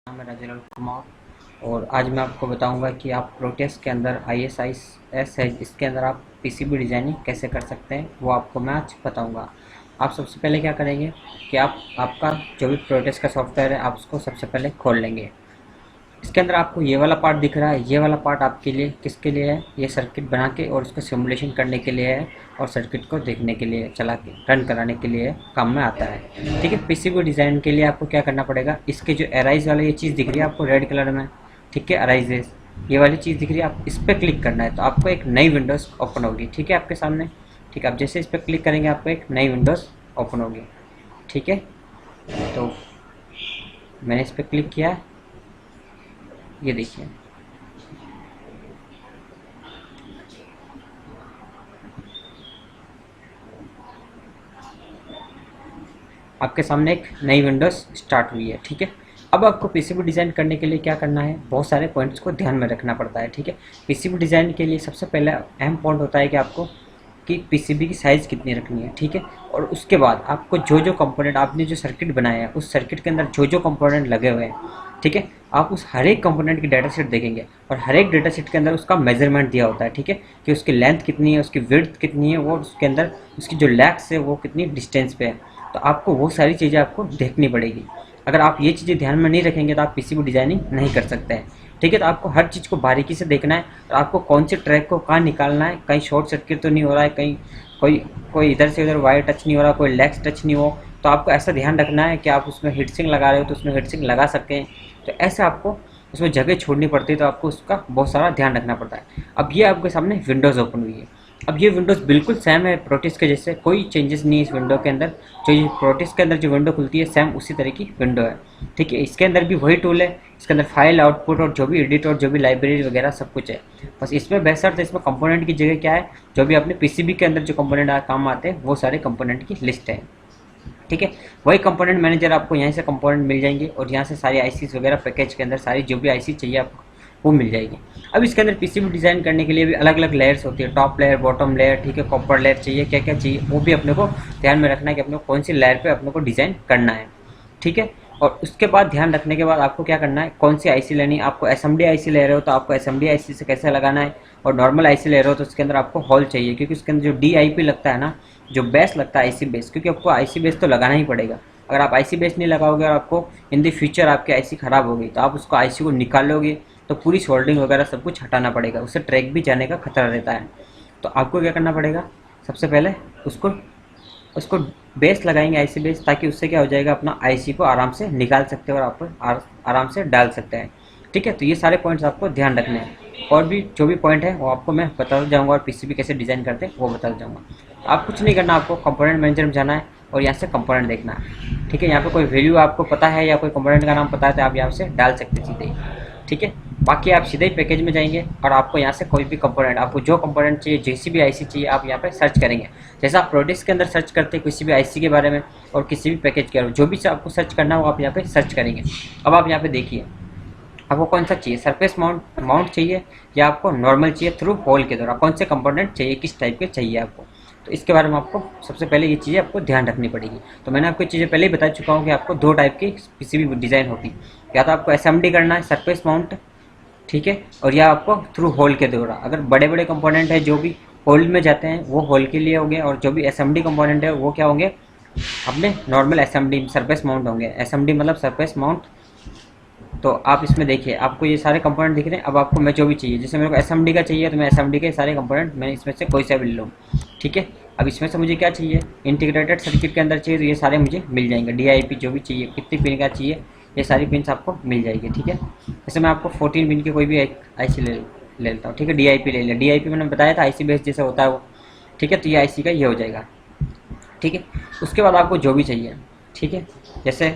नाम है राजेलाल कुमार और आज मैं आपको बताऊंगा कि आप प्रोटेस के अंदर ISIS है इसके अंदर आप PCB डिज़ाइनिंग कैसे कर सकते हैं, वो आपको मैं आज बताऊंगा। आप सबसे पहले क्या करेंगे कि आप आपका जो भी प्रोटेस का सॉफ्टवेयर है आप उसको सबसे पहले खोल लेंगे। इसके अंदर आपको ये वाला पार्ट दिख रहा है, ये वाला पार्ट आपके लिए किसके लिए है, ये सर्किट बना के और उसको सिमुलेशन करने के लिए है और सर्किट को देखने के लिए, चला के रन कराने के लिए काम में आता है। ठीक है, पीसीबी डिज़ाइन के लिए आपको क्या करना पड़ेगा, इसके जो एराइज वाला ये चीज़ दिख रही है आपको रेड कलर में, ठीक है, अराइजेस ये वाली चीज़ दिख रही है, आप इस पर क्लिक करना है तो आपको एक नई विंडोज़ ओपन होगी। ठीक है, आपके सामने। ठीक है, आप जैसे इस पर क्लिक करेंगे आपको एक नई विंडोज़ ओपन होगी। ठीक है, तो मैंने इस पर क्लिक किया है, ये देखिए आपके सामने एक नई विंडोज स्टार्ट हुई है। ठीक है, अब आपको पीसीबी डिज़ाइन करने के लिए क्या करना है, बहुत सारे पॉइंट्स को ध्यान में रखना पड़ता है। ठीक है, पीसीबी डिज़ाइन के लिए सबसे पहला अहम पॉइंट होता है कि आपको कि पीसीबी की साइज़ कितनी रखनी है। ठीक है, और उसके बाद आपको जो जो कंपोनेंट आपने जो सर्किट बनाया है उस सर्किट के अंदर जो जो कंपोनेंट लगे हुए हैं, ठीक है, आप उस हर एक कंपोनेंट की डाटा शीट देखेंगे और हर एक डाटा शीट के अंदर उसका मेजरमेंट दिया होता है। ठीक है, कि उसकी लेंथ कितनी है, उसकी विड्थ कितनी है, वो उसके अंदर उसकी जो लैग्स है वो कितनी डिस्टेंस पे है। तो आपको वो सारी चीज़ें आपको देखनी पड़ेगी। अगर आप ये चीज़ें ध्यान में नहीं रखेंगे तो आप पीसीबी डिज़ाइनिंग नहीं कर सकते हैं। ठीक है, तो आपको हर चीज़ को बारीकी से देखना है और आपको कौन से ट्रैक को कहाँ निकालना है, कहीं शॉर्ट सर्किट तो नहीं हो रहा है, कहीं कोई कोई इधर से उधर वायर टच नहीं हो रहा, कोई लेग्स टच नहीं हो। तो आपको ऐसा ध्यान रखना है कि आप उसमें हीट सिंक लगा रहे हो तो उसमें हीट सिंक लगा सकें। तो ऐसे आपको उसमें जगह छोड़नी पड़ती है, तो आपको उसका बहुत सारा ध्यान रखना पड़ता है। अब ये आपके सामने विंडोज़ ओपन हुई है। अब ये विंडोज़ बिल्कुल सेम है प्रोटिस के जैसे, कोई चेंजेस नहीं है इस विंडो के अंदर। जो ये प्रोटिस के अंदर जो विंडो खुलती है सेम उसी तरह की विंडो है। ठीक है, इसके अंदर भी वही टूल है, इसके अंदर फाइल आउटपुट और जो भी एडिट और जो भी लाइब्रेरी वगैरह सब कुछ है। बस इसमें बेहतर तो इसमें कंपोनेंट की जगह क्या है, जो भी अपने पीसीबी के अंदर जो कंपोनेंट काम आते हैं वो सारे कंपोनेंट की लिस्ट है। ठीक है, वही कंपोनेंट मैनेजर आपको यहाँ से कंपोनेंट मिल जाएंगे और यहाँ से सारी आईसीज वगैरह पैकेज के अंदर सारी जो भी आईसी चाहिए आपको वो मिल जाएगी। अब इसके अंदर पीसीबी डिज़ाइन करने के लिए भी अलग अलग लेयर्स होती है, टॉप लेयर, बॉटम लेयर, ठीक है, कॉपर लेयर चाहिए, क्या क्या चाहिए वो भी अपने को ध्यान में रखना है कि अपने को कौन सी लेयर पे अपने को डिज़ाइन करना है। ठीक है, और उसके बाद ध्यान रखने के बाद आपको क्या करना है, कौन सी आईसी लेनी है। आपको एसएमडी आईसी ले रहे हो तो आपको एसएमडी आईसी से कैसे लगाना है, और नॉर्मल आईसी ले रहे हो तो उसके अंदर आपको हॉल चाहिए, क्योंकि उसके अंदर जो डीआईपी लगता है ना, जो बेस लगता है आईसी बेस, क्योंकि आपको आईसी बेस तो लगाना ही पड़ेगा। अगर आप आईसी बेस नहीं लगाओगे और आपको इन द फ्यूचर आपकी आईसी ख़राब हो गई तो आप उसको आईसी को निकालोगे तो पूरी सोल्डरिंग वगैरह सब कुछ हटाना पड़ेगा, उससे ट्रैक भी जाने का खतरा रहता है। तो आपको क्या करना पड़ेगा, सबसे पहले उसको उसको बेस लगाएंगे आईसी बेस, ताकि उससे क्या हो जाएगा, अपना आईसी को आराम से निकाल सकते हैं और आप आराम से डाल सकते हैं। ठीक है, तो ये सारे पॉइंट्स आपको ध्यान रखने हैं और भी जो भी पॉइंट है वो आपको मैं बताता जाऊँगा और पीसीबी कैसे डिज़ाइन करते हैं वो बताता जाऊँगा। आप कुछ नहीं करना, आपको कंपोनेंट मैनेजर में जाना है और यहाँ से कंपोनेंट देखना है। ठीक है, यहाँ पे कोई वैल्यू आपको पता है या कोई कंपोनेंट का नाम पता है तो आप यहाँ से डाल सकते हैं सीधे। ठीक है, बाकी आप सीधे ही पैकेज में जाएंगे और आपको यहाँ से कोई भी कंपोनेंट, आपको जो कंपोनेंट चाहिए, जैसी भी आईसी चाहिए, आप यहाँ पे सर्च करेंगे। जैसा आप प्रोडक्ट्स के अंदर सर्च करते हैं किसी भी आईसी के बारे में और किसी भी पैकेज के बारे में, जो भी आपको सर्च करना हो आप यहाँ पे सर्च करेंगे। अब आप यहाँ पे देखिए आपको कौन सा चाहिए, सरफेस माउंट चाहिए या आपको नॉर्मल चाहिए थ्रू होल के द्वारा, कौन से कंपोनेंट चाहिए, किस टाइप के चाहिए आपको। तो इसके बारे में आपको सबसे पहले ये चीज़ें आपको ध्यान रखनी पड़ेगी। तो मैंने आपको चीज़ें पहले ही बता चुका हूँ कि आपको दो टाइप की पीसीबी डिज़ाइन होती है, या तो आपको एसएमडी करना है सरफेस माउंट, ठीक है, और या आपको थ्रू होल के द्वारा। अगर बड़े बड़े कंपोनेंट है जो भी होल में जाते हैं वो होल के लिए होंगे, और जो भी एसएमडी कंपोनेंट है वो क्या होंगे, अपने नॉर्मल एसएमडी सरफेस माउंट होंगे। एसएमडी मतलब सरफेस माउंट। तो आप इसमें देखिए आपको ये सारे कंपोनेंट दिख रहे हैं। अब आपको मैं जो भी चाहिए, जैसे मेरे को एसएमडी का चाहिए तो मैं एसएमडी के सारे कंपोनेंट मैं इसमें से कोई सा भी ले लूँ। ठीक है, अब इसमें से मुझे क्या चाहिए, इंटीग्रेटेड सर्किट के अंदर चाहिए तो ये सारे मुझे मिल जाएंगे। डीआईपी जो भी चाहिए, कितनी पिन का चाहिए, ये सारी पिन्स आपको मिल जाएगी। ठीक है, जैसे मैं आपको 14 पिन की कोई भी आईसी ले लेता हूँ। ठीक है, डीआईपी ले लिया, डीआईपी मैंने बताया था आईसी बेस जैसे होता है वो। ठीक है, तो ये आईसी का ये हो जाएगा। ठीक है, उसके बाद आपको जो भी चाहिए, ठीक है, जैसे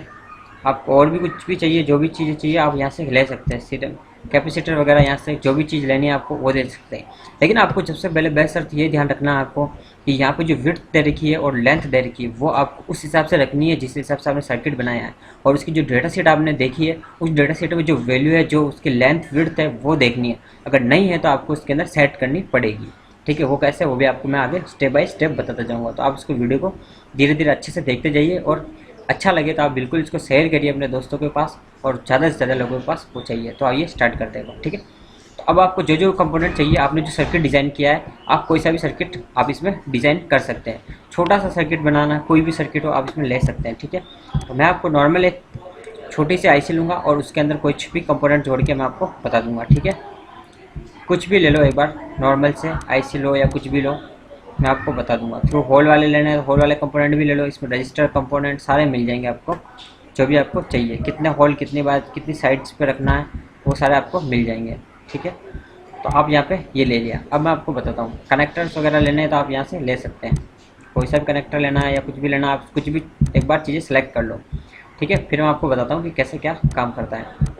आपको और भी कुछ भी चाहिए, जो भी चीज़ें चाहिए आप यहाँ से ले सकते हैं, सीधे कैपेसिटर वगैरह यहाँ से जो भी चीज़ लेनी है आपको वो दे सकते हैं। लेकिन आपको सबसे पहले बेस्ट शर्त ये ध्यान रखना है आपको कि यहाँ पे जो विड्थ दे रखी है और लेंथ दे रखी है वो आपको उस हिसाब से रखनी है जिस हिसाब से आपने सर्किट बनाया है, और उसकी जो डेटा शीट आपने देखी है उस डेटा शीट में जो वैल्यू है, जो उसकी लेंथ विड्थ है वो देखनी है। अगर नहीं है तो आपको उसके अंदर सेट करनी पड़ेगी। ठीक है, वो कैसे, वो भी आपको मैं आगे स्टेप बाय स्टेप बताता जाऊँगा। तो आप उसको वीडियो को धीरे धीरे अच्छे से देखते जाइए और अच्छा लगे तो आप बिल्कुल इसको शेयर करिए अपने दोस्तों के पास, और ज़्यादा से ज़्यादा लोगों के पास पहुँचाइए। तो आइए स्टार्ट करते हैं, ठीक है। तो अब आपको जो जो कंपोनेंट चाहिए, आपने जो सर्किट डिज़ाइन किया है, आप कोई सा भी सर्किट आप इसमें डिज़ाइन कर सकते हैं। छोटा सा सर्किट बनाना, कोई भी सर्किट हो आप इसमें ले सकते हैं, ठीक है। तो मैं आपको नॉर्मल एक छोटी सी आईसी लूँगा और उसके अंदर कुछ भी कंपोनेंट जोड़ के मैं आपको बता दूंगा, ठीक है। कुछ भी ले लो, एक बार नॉर्मल से आईसी लो या कुछ भी लो, मैं आपको बता दूंगा। थ्रू होल वाले लेने हैं तो होल वाले कंपोनेंट भी ले लो, इसमें रजिस्टर कंपोनेंट सारे मिल जाएंगे आपको, जो भी आपको चाहिए। कितने होल, कितनी बार, कितनी साइड्स पे रखना है, वो सारे आपको मिल जाएंगे, ठीक है। तो आप यहाँ पे ये ले लिया। अब मैं आपको बताता हूँ, कनेक्टर्स वगैरह लेने हैं तो आप यहाँ से ले सकते हैं। कोई सा भी कनेक्टर लेना है या कुछ भी लेना है, आप कुछ भी एक बार चीज़ें सेलेक्ट कर लो, ठीक है। फिर मैं आपको बताता हूँ कि कैसे क्या काम करता है।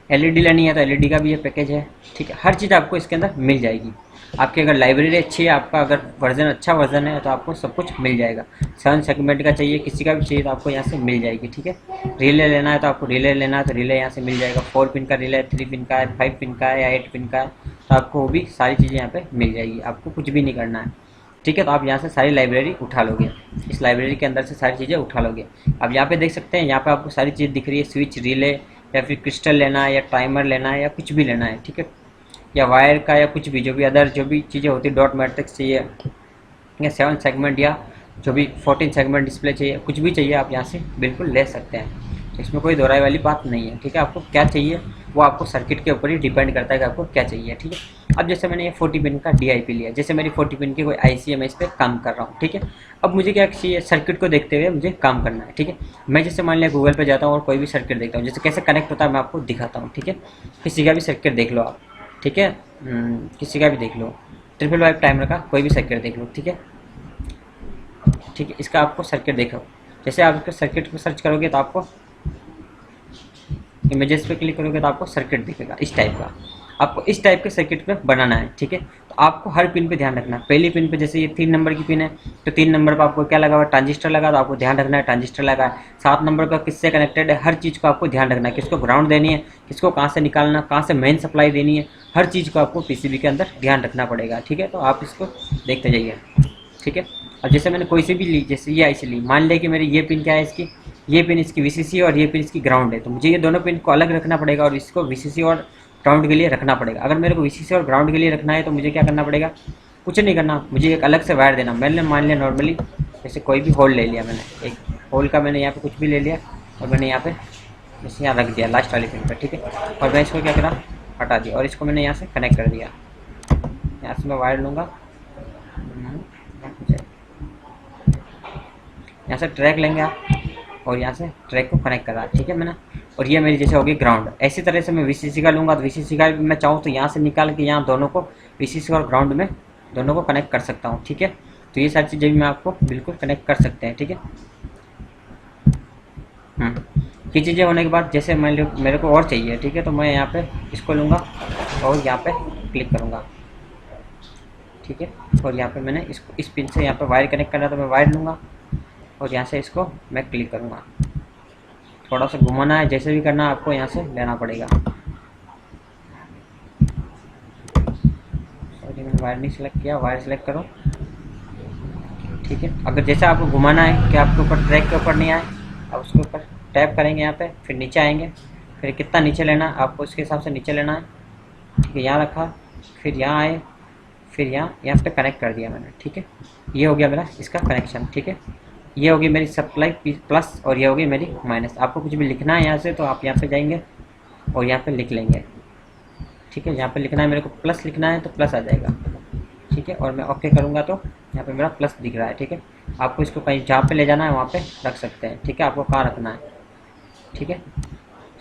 एलईडी लेनी है तो एलईडी का भी ये पैकेज है, ठीक है। हर चीज़ आपको इसके अंदर मिल जाएगी। आपकी अगर लाइब्रेरी अच्छी है, आपका अगर वर्जन अच्छा वर्जन है, तो आपको सब कुछ मिल जाएगा। 7 सेगमेंट का चाहिए, किसी का भी चाहिए तो आपको यहाँ से मिल जाएगी, ठीक है। रिले लेना है तो आपको रिले लेना है तो रिले यहाँ से मिल जाएगा। 4 पिन का रिले, 3 पिन का है, 5 पिन का है या 8 पिन का है, तो आपको वो भी सारी चीज़ें यहाँ पर मिल जाएगी। आपको कुछ भी नहीं करना है, ठीक है। तो आप यहाँ से सारी लाइब्रेरी उठा लोगे, इस लाइब्रेरी के अंदर से सारी चीज़ें उठा लोगे। अब यहाँ पे देख सकते हैं, यहाँ पे आपको सारी चीज़ दिख रही है। स्विच, रिले, या फिर क्रिस्टल लेना है, या टाइमर लेना है, या कुछ भी लेना है, ठीक है। या वायर का, या कुछ भी, जो भी अदर जो भी चीज़ें होती है, डॉट मैट्रिक्स चाहिए, या 7 सेगमेंट, या जो भी 14 सेगमेंट डिस्प्ले चाहिए, कुछ भी चाहिए आप यहाँ से बिल्कुल ले सकते हैं। इसमें कोई दोहराई वाली बात नहीं है, ठीक है। आपको क्या चाहिए वो आपको सर्किट के ऊपर ही डिपेंड करता है कि आपको क्या चाहिए, ठीक है। अब जैसे मैंने ये 40 पिन का DIP लिया, जैसे मेरी 40 पिन की कोई IC है, मैं इस पर काम कर रहा हूँ, ठीक है। अब मुझे क्या चाहिए, सर्किट को देखते हुए मुझे काम करना है, ठीक है। मैं जैसे मान लिया गूगल पे जाता हूँ और कोई भी सर्किट देखता हूँ, जैसे कैसे कनेक्ट होता है मैं आपको दिखाता हूँ, ठीक है। किसी का भी सर्किट देख लो आप, ठीक है। किसी का भी देख लो, 555 टाइमर का कोई भी सर्किट देख लो, ठीक है। ठीक है, इसका आपको सर्किट देखो। जैसे आप इसके सर्किट को सर्च करोगे तो आपको इमेजेस पे क्लिक करोगे तो आपको सर्किट दिखेगा इस टाइप का। आपको इस टाइप के सर्किट पे बनाना है, ठीक है। तो आपको हर पिन पे ध्यान रखना है। पहली पिन पे जैसे ये 3 नंबर की पिन है, तो 3 नंबर पर आपको क्या लगा हुआ है, ट्रांजिस्टर लगा, तो आपको ध्यान रखना है ट्रांजिस्टर लगा है। 7 नंबर का किससे कनेक्टेड है, हर चीज़ को आपको ध्यान रखना है। किसको ग्राउंड देनी है, किसको कहाँ से निकालना, कहाँ से मेन सप्लाई देनी है, हर चीज़ को आपको PCB के अंदर ध्यान रखना पड़ेगा, ठीक है। तो आप इसको देखते जाइए, ठीक है। अब जैसे मैंने कोई सी भी ली, जैसे ये IC ली, मान लिया कि मेरी ये पिन क्या है, इसकी ये पिन इसकी VCC और ये पिन इसकी ग्राउंड है, तो मुझे ये दोनों पिन को अलग रखना पड़ेगा और इसको VCC और ग्राउंड के लिए रखना पड़ेगा। अगर मेरे को VCC और ग्राउंड के लिए रखना है तो मुझे क्या करना पड़ेगा, कुछ नहीं करना, मुझे एक अलग से वायर देना। मैंने मान लिया नॉर्मली जैसे कोई भी होल ले लिया, मैंने एक होल का मैंने यहाँ पे कुछ भी ले लिया और मैंने यहाँ पे जैसे यहाँ रख दिया लास्ट वाली पिन पर, ठीक है। और मैं इसको क्या करा, हटा दिया और इसको मैंने यहाँ से कनेक्ट कर दिया। यहाँ से मैं वायर लूँगा, यहाँ से ट्रैक लेंगे आप और यहाँ से ट्रैक को कनेक्ट करा, ठीक है मैंने। और ये मेरी जैसे होगी ग्राउंड। ऐसी तरह से मैं VCC का लूँगा तो VCC का भी मैं चाहूँ तो यहाँ से निकाल के यहाँ दोनों को VCC और ग्राउंड में दोनों को कनेक्ट कर सकता हूँ, ठीक है। तो ये सारी चीज़ें भी मैं आपको बिल्कुल कनेक्ट कर सकते हैं, ठीक है। ये चीज़ें होने के बाद जैसे मान लो मेरे को और चाहिए, ठीक है, तो मैं यहाँ पे इसको लूँगा और यहाँ पे क्लिक करूँगा, ठीक है। और यहाँ पे मैंने इसको इस पिन से यहाँ पे वायर कनेक्ट करना, तो मैं वायर लूँगा और यहाँ से इसको मैं क्लिक करूँगा। थोड़ा सा घुमाना है, जैसे भी करना है आपको यहाँ से लेना पड़ेगा। सॉरी मैंने वायर नहीं सिलेक्ट किया, वायर सिलेक्ट करो, ठीक है। अगर जैसे आपको घुमाना है कि आपके ऊपर ट्रैक के ऊपर नहीं आए, आप उसके ऊपर टैप करेंगे यहाँ पे, फिर नीचे आएंगे, फिर कितना नीचे लेना है आपको उसके हिसाब से नीचे लेना है, ठीक है। यहाँ रखा, फिर यहाँ आए, फिर यहाँ पे कनेक्ट कर दिया मैंने, ठीक है। ये हो गया मेरा इसका कनेक्शन, ठीक है। ये होगी मेरी सप्लाई प्लस और ये होगी मेरी माइनस। आपको कुछ भी लिखना है यहाँ से तो आप यहाँ पे जाएंगे और यहाँ पे लिख लेंगे, ठीक है। यहाँ पे लिखना है मेरे को प्लस लिखना है तो प्लस आ जाएगा, ठीक है। और मैं ओके करूँगा तो यहाँ पे मेरा प्लस दिख रहा है, ठीक है। आपको इसको कहीं जहाँ पे ले जाना है वहाँ पे रख सकते हैं, ठीक है। आपको कहाँ रखना है, ठीक है।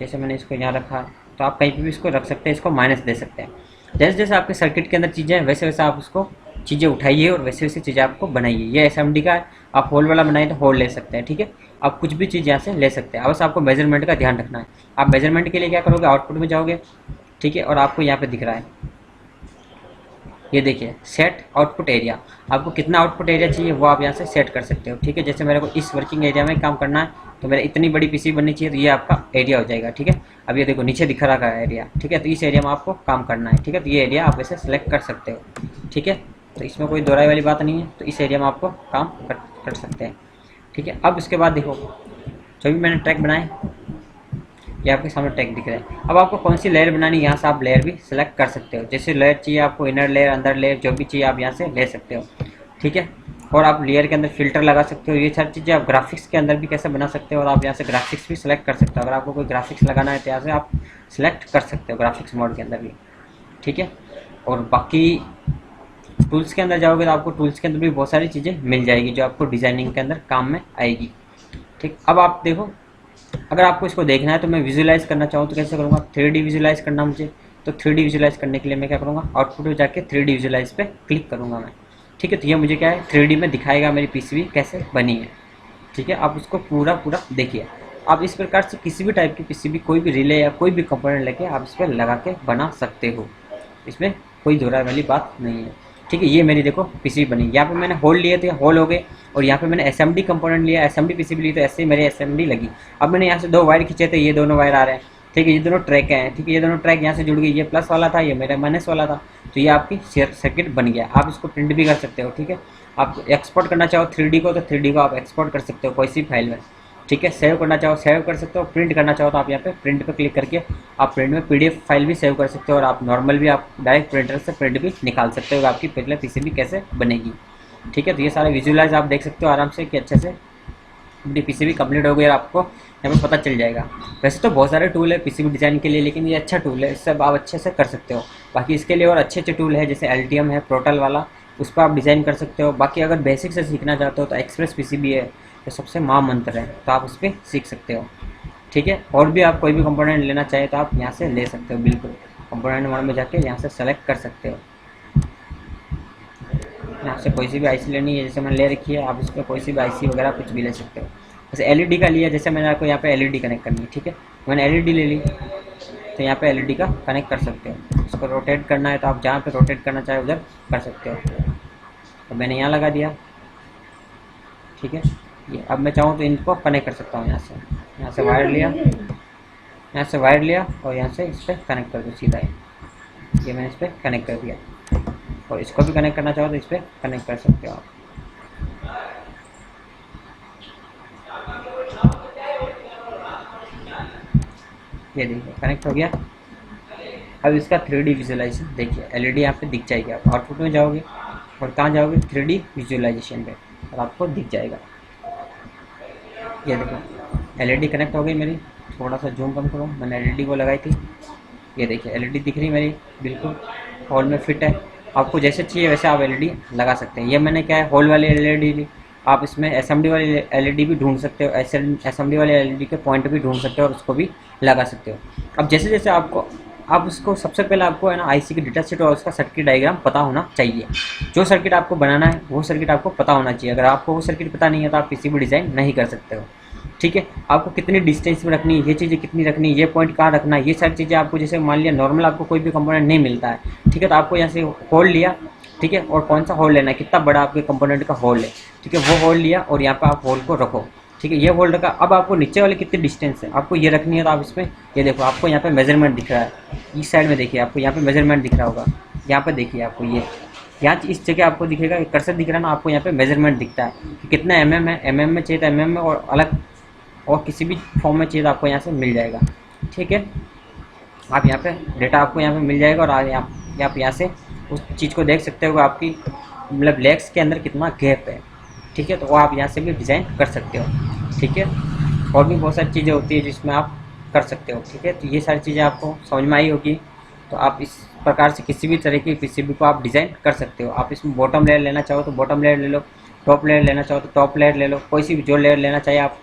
जैसे मैंने इसको यहाँ रखा तो आप कहीं पर भी इसको रख सकते हैं, इसको माइनस दे सकते हैं। जैसे जैसे आपके सर्किट के अंदर चीज़ें हैं वैसे वैसे आप उसको चीज़ें उठाइए और वैसे वैसे चीज़ें आपको बनाइए। ये SMD का है, आप होल वाला बनाए तो होल ले सकते हैं, ठीक है। आप कुछ भी चीज़ यहाँ से ले सकते हैं, बस आपको मेजरमेंट का ध्यान रखना है। आप मेजरमेंट के लिए क्या करोगे, आउटपुट में जाओगे, ठीक है। और आपको यहाँ पे दिख रहा है, ये देखिए सेट आउटपुट एरिया। आपको कितना आउटपुट एरिया चाहिए वो आप यहाँ से सेट कर सकते हो, ठीक है। जैसे मेरे को इस वर्किंग एरिया में काम करना है तो मेरा इतनी बड़ी PC बननी चाहिए, तो ये आपका एरिया हो जाएगा, ठीक है। अब ये देखो नीचे दिख रहा है एरिया, ठीक है। तो इस एरिया में आपको काम करना है, ठीक है। तो ये एरिया आप वैसे सेलेक्ट कर सकते हो, ठीक है। तो इसमें कोई दोहराई वाली बात नहीं है, तो इस एरिया में आपको काम कर सकते हैं। ठीक है। अब इसके बाद देखो जो भी मैंने ट्रैक बनाए ये आपके सामने टैग दिख रहा है। अब आपको कौन सी लेयर बनानी है यहाँ से आप लेयर भी सिलेक्ट कर सकते हो। जैसे लेयर चाहिए आपको, इनर लेयर, अंदर लेयर, जो भी चाहिए आप यहाँ से ले सकते हो। ठीक है। और आप लेयर के अंदर फिल्टर लगा सकते हो। ये सारी चीज़ें आप ग्राफिक्स के अंदर भी कैसे बना सकते हो, और आप यहाँ से ग्राफिक्स भी सिलेक्ट कर सकते हो। अगर आपको कोई ग्राफिक्स लगाना है तो यहाँ से आप सिलेक्ट कर सकते हो ग्राफिक्स मोड के अंदर भी। ठीक है। और बाकी टूल्स के अंदर जाओगे तो आपको टूल्स के अंदर भी बहुत सारी चीज़ें मिल जाएगी जो आपको डिज़ाइनिंग के अंदर काम में आएगी। ठीक। अब आप देखो, अगर आपको इसको देखना है तो मैं विजुलाइज करना चाहूँ तो कैसे करूँगा, 3D विजुलाइज करना मुझे, तो 3D विजुलाइज करने के लिए मैं क्या करूँगा, आउटपुट में जाके 3D विजुलाइज पे क्लिक करूँगा मैं। ठीक है। तो ये मुझे क्या है 3D में दिखाएगा मेरी पीसीबी कैसे बनी है। ठीक है। आप उसको पूरा देखिए। आप इस प्रकार से किसी भी टाइप की पीसीबी, कोई भी रिले या कोई भी कंपोनेंट लेके आप इस पर लगा के बना सकते हो। इसमें कोई दोहराई वाली बात नहीं है। ठीक है। ये मेरी देखो पीसीबी बनी। यहाँ पे मैंने होल लिए थे, होल हो गए। और यहाँ पे मैंने एसएमडी कंपोनेंट लिया, एसएमडी पीसीबी ली, तो ऐसे ही मेरी एसएमडी लगी। अब मैंने यहाँ से 2 वायर खींचे थे, ये दोनों वायर आ रहे हैं। ठीक है। ये दोनों ट्रैक हैं। ठीक है। ये दोनों ट्रैक यहाँ से जुड़ गई, ये प्लस वाला था, ये मेरा माइनस वाला था। तो ये आपकी सर्किट बन गया। आप इसको प्रिंट भी कर सकते हो। ठीक है। आप एक्सपोर्ट करना चाहो 3D को तो 3D को आप एक्सपोर्ट कर सकते हो कोई सी फाइल में। ठीक है। सेव करना चाहो सेव कर सकते हो। प्रिंट करना चाहो तो आप यहाँ पे प्रिंट पे क्लिक करके आप प्रिंट में PDF फाइल भी सेव कर सकते हो। और आप नॉर्मल भी आप डायरेक्ट प्रिंटर से प्रिंट भी निकाल सकते हो आपकी पहले पीसीबी कैसे बनेगी। ठीक है। तो ये सारे विजुअलाइज आप देख सकते हो आराम से कि अच्छे से अपनी पीसीबी कंप्लीट हो गई और आपको यहाँ पे पता चल जाएगा। वैसे तो बहुत सारे टूल है पीसीबी डिज़ाइन के लिए, लेकिन ये अच्छा टूल है, इससे आप अच्छे से कर सकते हो। बाकी इसके लिए और अच्छे अच्छे टूल है, जैसे Altium है, प्रोटल वाला, उस पर आप डिज़ाइन कर सकते हो। बाकी अगर बेसिक से सीखना चाहते हो तो एक्सप्रेस पीसीबी है, तो सबसे महामंत्र है, तो आप उस पर सीख सकते हो। ठीक है। और भी आप कोई भी कंपोनेंट लेना चाहे तो आप यहाँ से ले सकते हो। बिल्कुल कंपोनेंट मोड में जाके यहाँ से सेलेक्ट कर सकते हो। यहाँ से कोई सी भी आईसी लेनी है, जैसे मैंने ले रखी है, आप इस पर कोई सी भी आईसी वगैरह कुछ भी ले सकते हो। जैसे एलईडी का लिया, जैसे मैंने आपको यहाँ पे एलईडी कनेक्ट करनी है। ठीक है। मैंने एलईडी ले ली, तो यहाँ पे एलईडी का कनेक्ट कर सकते हो। इसको रोटेट करना है तो आप जहाँ पे रोटेट करना चाहे उधर कर सकते हो। तो मैंने यहाँ लगा दिया। ठीक है। ये अब मैं चाहूँ तो इनको कनेक्ट कर सकता हूँ। यहाँ से वायर लिया, यहाँ से वायर लिया और यहाँ से इस पर कनेक्ट कर दो सीधा ये मैंने इस पर कनेक्ट कर दिया। और इसको भी कनेक्ट करना चाहो तो इस पर कनेक्ट कर सकते हो आप। ये देखिए कनेक्ट हो गया। अब इसका 3D विजुअलाइजेशन देखिए, एलईडी यहाँ पे दिख जाएगी। आप आउटपुट में जाओगे और कहाँ जाओगे 3D विजुअलाइजेशन पे, और आपको दिख जाएगा। ये देखो एलईडी कनेक्ट हो गई मेरी। थोड़ा सा जूम कम करो, मैंने एलईडी को लगाई थी। ये देखिए एलईडी दिख रही मेरी, बिल्कुल हॉल में फिट है। आपको जैसे चाहिए वैसे आप एलईडी लगा सकते हैं। ये मैंने क्या है हॉल वाली एलईडी ली। आप इसमें एसएमडी वाली एलईडी भी ढूंढ सकते हो, एसएमडी वाली एलईडी के पॉइंट भी ढूंढ सकते हो और उसको भी लगा सकते हो। अब जैसे जैसे आपको, आप उसको सबसे पहले आपको है ना आईसी की डेटा शीट और उसका सर्किट डायग्राम पता होना चाहिए। जो सर्किट आपको बनाना है वो सर्किट आपको पता होना चाहिए। अगर आपको वो सर्किट पता नहीं है तो आप पीसीबी डिज़ाइन नहीं कर सकते हो। ठीक है। आपको कितनी डिस्टेंस में रखनी है, ये चीज़ें कितनी रखनी है, ये पॉइंट कहाँ रखना है, ये सारी चीज़ें आपको, जैसे मान लिया नॉर्मल आपको कोई भी कंपोनेंट नहीं मिलता है। ठीक है। तो आपको यहाँ से होल लिया। ठीक है। और कौन सा होल लेना है, कितना बड़ा आपके कंपोनेंट का होल है। ठीक है। वो होल लिया और यहाँ पर आप होल को रखो। ठीक है। ये होल रखा। अब आपको नीचे वाले कितनी डिस्टेंस है आपको ये रखनी है, तो आप इसमें ये देखो आपको यहाँ पे मेजरमेंट दिख रहा है। इस साइड में देखिए आपको यहाँ पे मेजरमेंट दिख रहा होगा। यहाँ पे देखिए आपको ये यहाँ इस जगह आपको दिखेगा, कर्सर दिख रहा है ना, आपको यहाँ पे मेजरमेंट दिखता है कि कितना mm है। mm में चाहिए तो mm में, और अलग और किसी भी फॉर्म में चाहिए तो आपको यहाँ से मिल जाएगा। ठीक है। आप यहाँ पे डेटा आपको यहाँ पे मिल जाएगा और आप यहाँ से उस चीज़ को देख सकते हो आपकी मतलब लेग्स के अंदर कितना गैप है। ठीक है। तो वो आप यहाँ से भी डिज़ाइन कर सकते हो। ठीक है। और भी बहुत सारी चीज़ें होती है जिसमें आप कर सकते हो। ठीक है। तो ये सारी चीज़ें आपको समझ में आई होगी। तो आप इस प्रकार से किसी भी तरह की पीसीबी को आप डिज़ाइन कर सकते हो। आप इसमें बॉटम लेयर लेना चाहो तो बॉटम लेयर ले लो, टॉप लेयर लेना चाहो तो टॉप लेयर ले लो, कोई सी भी जो लेयर लेना चाहिए आप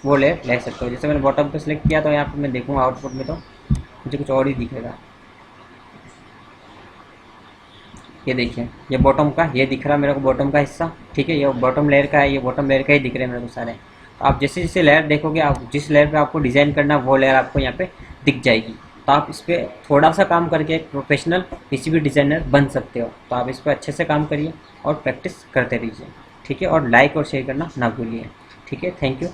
वो लेयर ले सकते हो। जैसे मैंने बॉटम पे सेलेक्ट किया तो यहाँ पे मैं देखूँगा आउटपुट में तो मुझे कुछ और ही दिखेगा। ये देखिए ये बॉटम का ये दिख रहा है मेरे को, बॉटम का हिस्सा। ठीक है। ये बॉटम लेयर का है, ये बॉटम लेयर का ही दिख रहे हैं मेरे को सारे। तो आप जैसे जैसे लेयर देखोगे, आप जिस लेयर पे आपको डिज़ाइन करना है वो लेयर आपको यहाँ पे दिख जाएगी। तो आप इस पर थोड़ा सा काम करके एक प्रोफेशनल पीसीबी डिज़ाइनर बन सकते हो। तो आप इस पर अच्छे से काम करिए और प्रैक्टिस करते रहिए। ठीक है। और लाइक और शेयर करना ना भूलिए। ठीक है। Thank you.